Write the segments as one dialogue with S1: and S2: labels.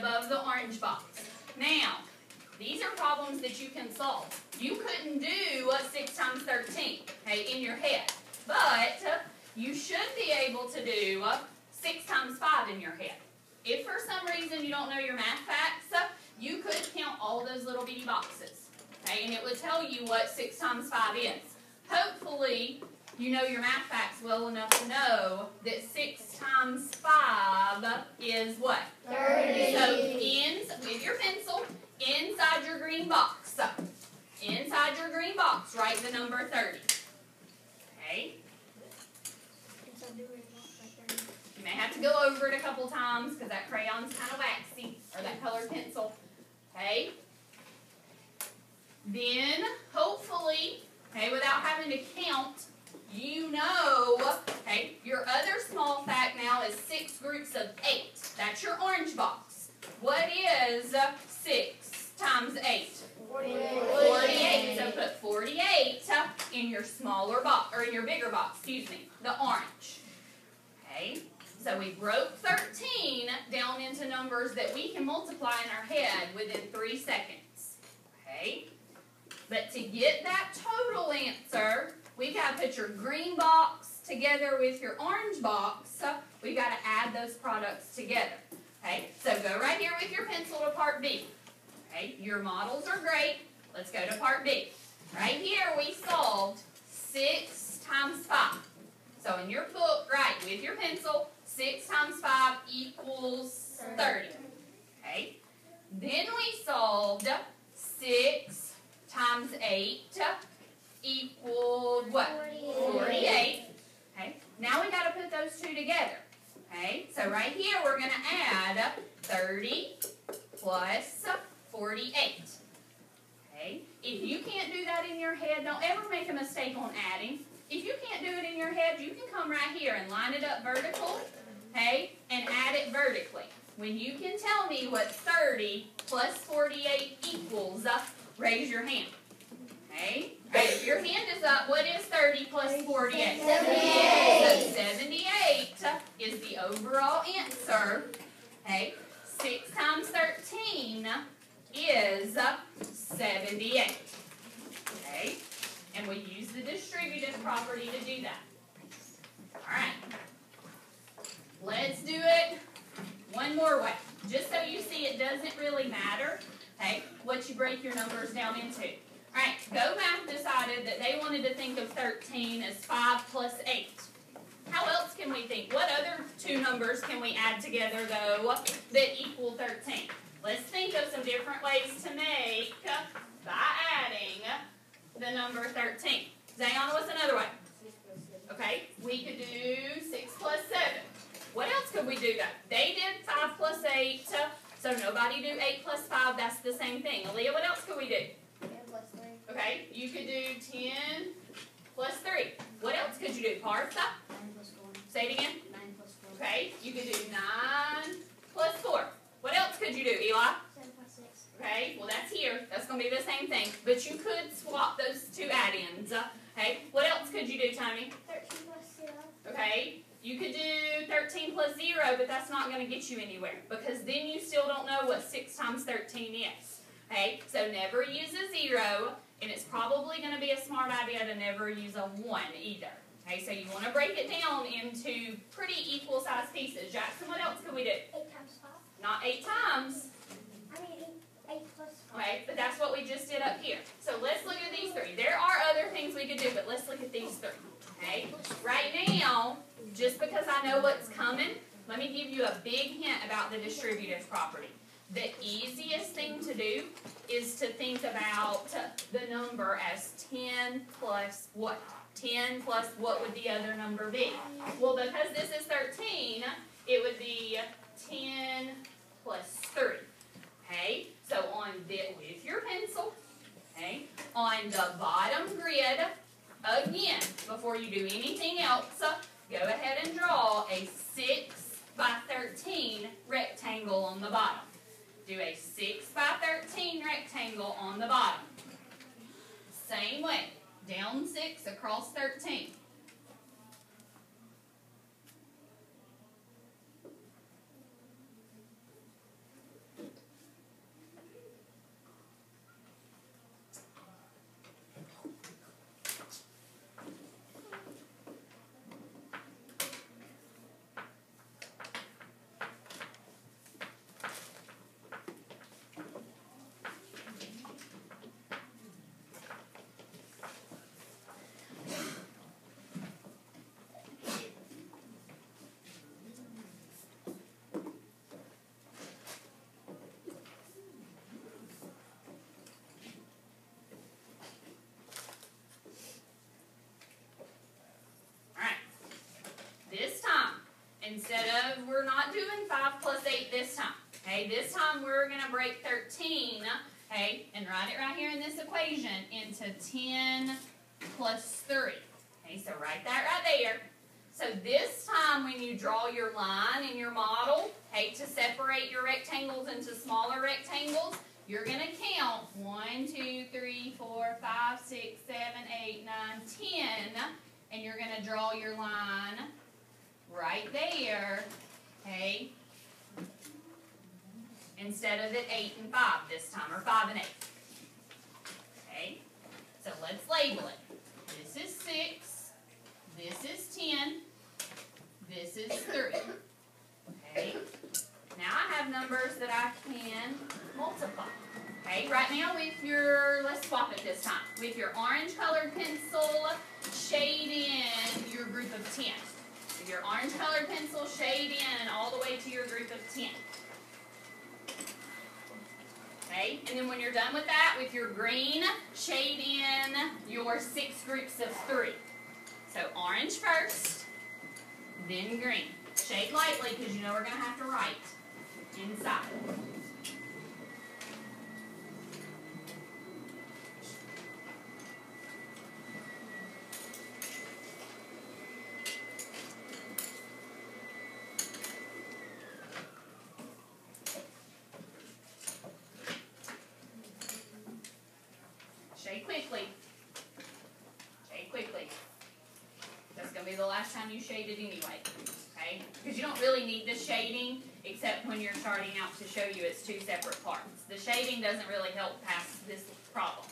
S1: above the orange box. Now, these are problems that you can solve. You couldn't do 6 times 13, okay, in your head. But you should be able to do 6 times 5 in your head. If for some reason you don't know your math facts, you could count all those little bitty boxes, okay, and it would tell you what 6 times 5 is. Hopefully, you know your math facts well enough to know that 6 times 5 is what?
S2: 30.
S1: So, with your pencil, inside your green box, write the number 30. Okay? You may have to go over it a couple times because that crayon's kind of waxy, or that colored pencil. Okay? Then, hopefully, okay, without having to count, you know, okay, your other small fact now is 6 groups of 8. That's your orange box. What is 6 times 8? 48. So put 48 in your smaller box, or in your bigger box, excuse me, the orange. Okay? So we broke 13 down into numbers that we can multiply in our head within 3 seconds. Okay? But to get that total answer, we've got to put your green box together with your orange box. We've got to add those products together. Okay? So go right here with your pencil to part B. Okay? Your models are great. Let's go to part B. Right here we solved 6 times 5. So in your book, write with your pencil, 6 times 5 equals 30. Okay? Then we solved 6 times 8 equaled what? 48. Okay? Now we got to put those two together. Okay? So right here we're going to add 30 plus 48. Okay? If you can't do that in your head, don't ever make a mistake on adding. If you can't do it in your head, you can come right here and line it up vertical, okay, and add it vertically. When you can tell me what 30 plus 48 equals, raise your hand. Okay? Right, if your hand is up, what is 30 plus 48? 78. So 78 is the overall answer. Okay? 6 times 13 is 78. Okay? And we use the distributive property to do that. Alright. Let's do it one more way. Just so you see it doesn't really matter, okay, what you break your numbers down into. Alright, Go Math decided that they wanted to think of 13 as 5 plus 8. How else can we think? What other two numbers can we add together, though, that equal 13? Let's think of some different ways to make by adding the number 13. Zayon, what's another way? Okay, we could do 6 plus 7. What else could we do, though? They did 5 plus 8, so nobody do 8 plus 5. That's the same thing. Aaliyah, what else could we do?
S2: 10 plus 3.
S1: Okay, you could do 10 plus 3. What else could you do? Partha?
S2: 9 plus 4.
S1: Say it again.
S2: 9 plus 4.
S1: Okay, you could do 9 plus 4. What else could you do, Eli?
S2: 7 plus 6.
S1: Okay, well that's here. That's going to be the same thing. But you could swap those two add-ins. Okay, what else could you do, Tony?
S2: 13 plus 0.
S1: Okay, you could do 13 plus 0, but that's not going to get you anywhere. Because then you still don't know what 6 times 13 is. Okay, so never use a 0. And it's probably going to be a smart idea to never use a 1 either. Okay, so you want to break it down into pretty equal-sized pieces. Jackson, what else could we do?
S2: 8 times 5.
S1: Not 8 times.
S2: I mean 8 plus 5.
S1: Okay, but that's what we just did up here. So let's look at these 3. There are other things we could do, but let's look at these 3. Okay, right now, just because I know what's coming, let me give you a big hint about the distributive property. The easiest thing to do is to think about the number as 10 plus what? 10 plus what would the other number be? Well, because this is 13, it would be 10 plus 3. Okay, so with your pencil, okay, on the bottom grid, again, before you do anything else, go ahead and draw a 6 by 13 rectangle on the bottom. Do a 6 by 13 rectangle on the bottom. Same way, down 6 across 13. Okay, this time we're going to break 13, okay, and write it right here in this equation into 10 plus 3. Okay, so write that right there. So this time when you draw your line in your model, okay, to separate your rectangles into smaller rectangles, you're going to count 1, 2, 3, 4, 5, 6, 7, 8, 9, 10, and you're going to draw your line right there, okay, instead of at 8 and 5 this time, or 5 and 8. Okay, so let's label it. This is 6, this is 10, this is 3. Okay, now I have numbers that I can multiply. Okay, right now with your, let's swap it this time. With your orange colored pencil, shade in your group of 10. With your orange colored pencil, shade in all the way to your group of 10. Okay, and then when you're done with that, with your green, shade in your 6 groups of 3. So orange first, then green. Shade lightly because you know we're going to have to write inside. Shade quickly. Shade quickly. That's going to be the last time you shade it anyway. Okay? Because you don't really need the shading except when you're starting out to show you it's 2 separate parts. The shading doesn't really help pass this problem.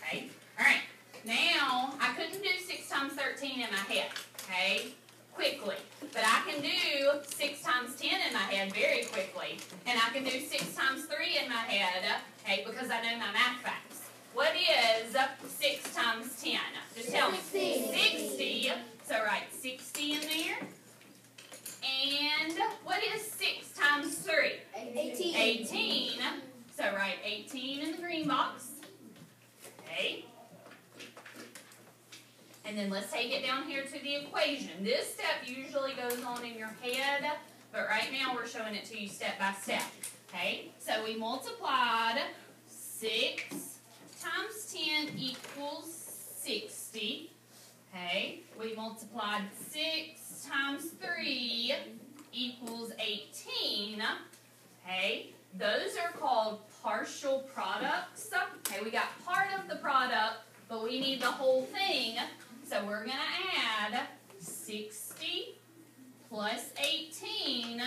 S1: Okay? Alright. Now, I couldn't do 6 times 13 in my head. Okay? Quickly. But I can do 6 times 10 in my head very quickly. And I can do 6 times 3 in my head, okay, because I know my math facts. What is 6 times 10? Just tell me. 60. So write 60 in there. And what is 6 times 3?
S2: 18.
S1: 18. So write 18 in the green box. Okay. And then let's take it down here to the equation. This step usually goes on in your head, but right now we're showing it to you step by step. Okay. So we multiplied 6 times 10 equals 60. Okay, we multiplied 6 times 3 equals 18. Okay, those are called partial products. Okay, we got part of the product, but we need the whole thing. So we're going to add 60 plus 18.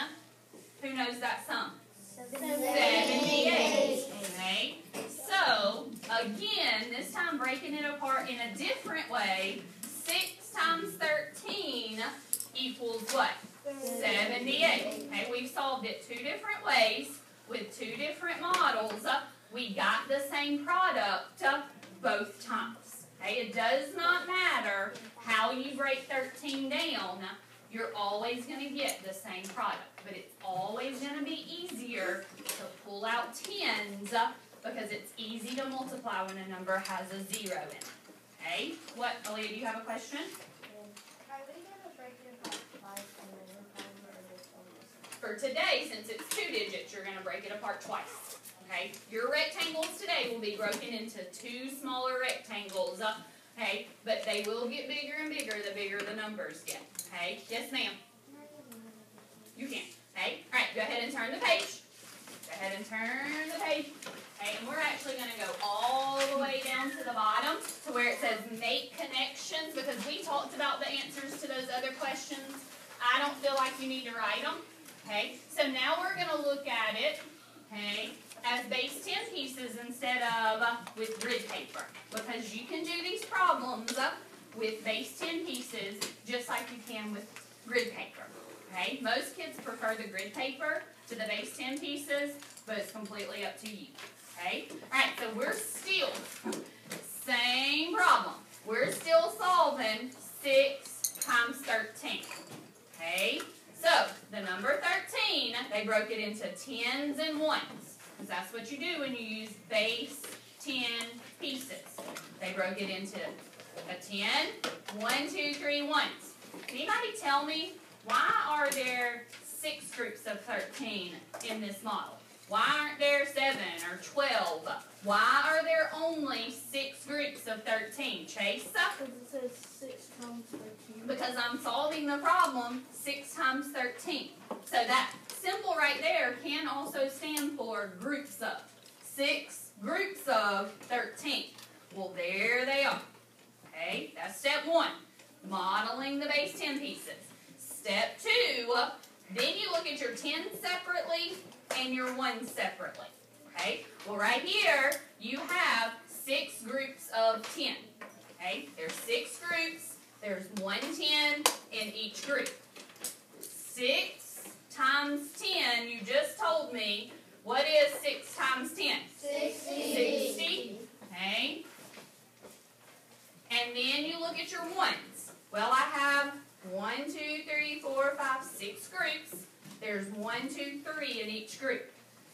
S1: Who knows that sum? 78. Okay, so again, this time breaking it apart in a different way, 6 times 13 equals what? 78. Okay, we've solved it 2 different ways with 2 different models. We got the same product both times. Okay, it does not matter how you break 13 down. You're always going to get the same product, but it's always going to be easier to pull out tens because it's easy to multiply when a number has a 0 in it. Okay? What, Aaliyah, do you have a question?
S2: Are we going to break it apart twice and then or just almost?
S1: For today, since it's 2 digits, you're going to break it apart twice. Okay? Your rectangles today will be broken into 2 smaller rectangles. Okay? But they will get bigger and bigger the bigger the numbers get. Okay? Yes, ma'am? You can. Okay? Alright, go ahead and turn the page. Go ahead and turn the page. Okay, and we're actually going to go all the way down to the bottom to where it says make connections because we talked about the answers to those other questions. I don't feel like you need to write them. Okay, so now we're going to look at it, okay, as base 10 pieces instead of with grid paper because you can do these problems with base 10 pieces just like you can with grid paper. Okay, most kids prefer the grid paper to the base 10 pieces, but it's completely up to you. Okay, alright, so we're still, same problem. We're still solving 6 times 13. Okay, so the number 13, they broke it into tens and ones. Because that's what you do when you use base 10 pieces. They broke it into a 10, 1, 2, 3 ones. Anybody tell me, why are there 6 groups of 13 in this model? Why aren't there 7 or 12? Why are there only 6 groups of 13? Chase?
S2: Because it says 6 times 13.
S1: Because I'm solving the problem 6 times 13. So that symbol right there can also stand for groups of. 6 groups of 13. Well, there they are. Okay, that's step 1. Modeling the base 10 pieces. Step 2, then you look at your 10 separately and your 1 separately. Okay, well right here you have 6 groups of 10. Okay, there's 6 groups, there's 1 10 in each group. 6 times 10, you just told me, what is 6 times 10?
S2: 60.
S1: 60. Okay. And then you look at your ones. Well, I have 1, 2, 3, 4, 5, 6 groups. There's 1, 2, 3 in each group.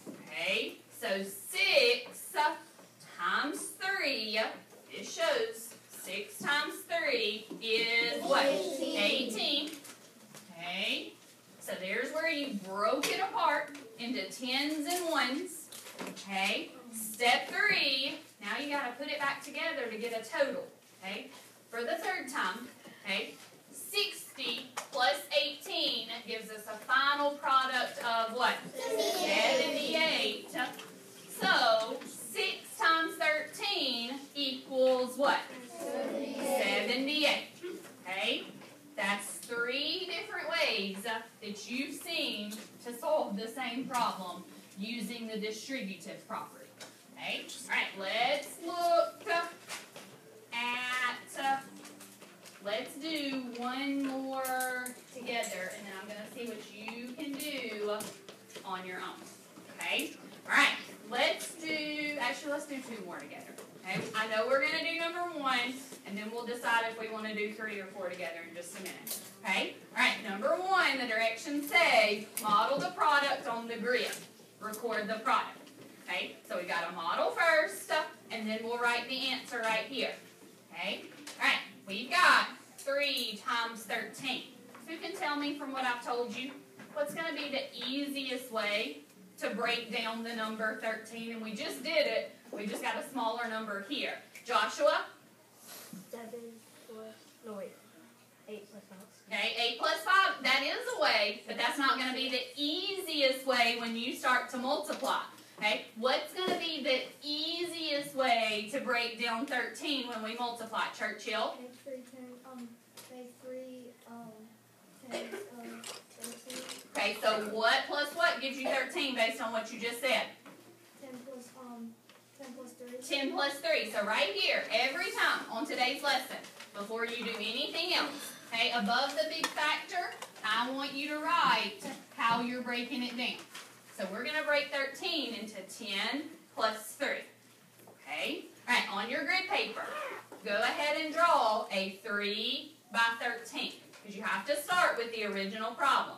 S1: Okay, so 6 times 3, this shows 6 times 3 is what? 18. Okay, so there's where you broke it apart into 10s and 1s. Okay, step 3, now you got to put it back together to get a total. Okay, for the third time, okay, 60 plus 18 gives us a final product of what? 78. So 6 times 13 equals what? 78. Okay, that's 3 different ways that you've seen to solve the same problem using the distributive property. Okay, all right, let's look at, let's do one more together, and then I'm going to see what you can do on your own. Okay? All right, let's do 2 more together. Okay? I know we're going to do number 1, and then we'll decide if we want to do 3 or 4 together in just a minute. Okay? All right, number 1, the directions say, model the product on the grid. Record the product. Okay? So we got to model first, and then we'll write the answer right here. Okay? All right, we've got 3 times 13. Who can tell me from what I've told you, what's going to be the easiest way to break down the number 13? And we just did it. We just got a smaller number here. Joshua?
S2: 7 plus, no wait, 8 plus 5.
S1: Okay, 8 plus 5, that is a way, but that's not going to be the easiest way when you start to multiply. Okay, what's going to be the easiest way to break down 13 when we multiply, Churchill?
S2: Make 3 10, 13.
S1: Okay, so what plus what gives you 13 based on what you just said?
S2: 10 plus 3.
S1: 10 plus 3. So right here, every time on today's lesson, before you do anything else, okay, above the big factor, I want you to write how you're breaking it down. So we're going to break 13 into 10 plus 3. Okay? All right, on your grid paper, go ahead and draw a 3 by 13. Because you have to start with the original problem.